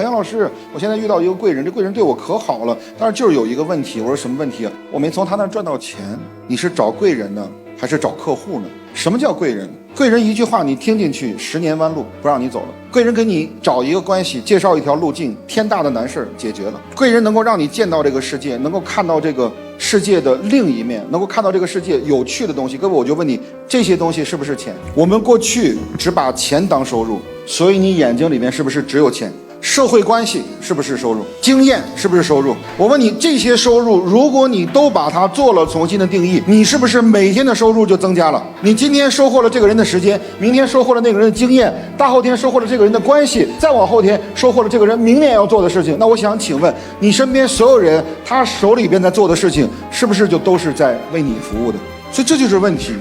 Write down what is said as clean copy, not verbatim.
杨老师，我现在遇到一个贵人，这贵人对我可好了，但是就是有一个问题。我说什么问题啊？我没从他那赚到钱。你是找贵人呢，还是找客户呢？什么叫贵人？贵人一句话你听进去，10年弯路不让你走了。贵人给你找一个关系，介绍一条路径，天大的难事解决了。贵人能够让你见到这个世界，能够看到这个世界的另一面，能够看到这个世界有趣的东西。各位，我就问你，这些东西是不是钱？我们过去只把钱当收入，所以你眼睛里面是不是只有钱？社会关系是不是收入？经验是不是收入？我问你，这些收入，如果你都把它做了重新的定义，你是不是每天的收入就增加了？你今天收获了这个人的时间，明天收获了那个人的经验，大后天收获了这个人的关系，再往后天收获了这个人明年要做的事情。那我想请问，你身边所有人他手里边在做的事情，是不是就都是在为你服务的？所以这就是问题。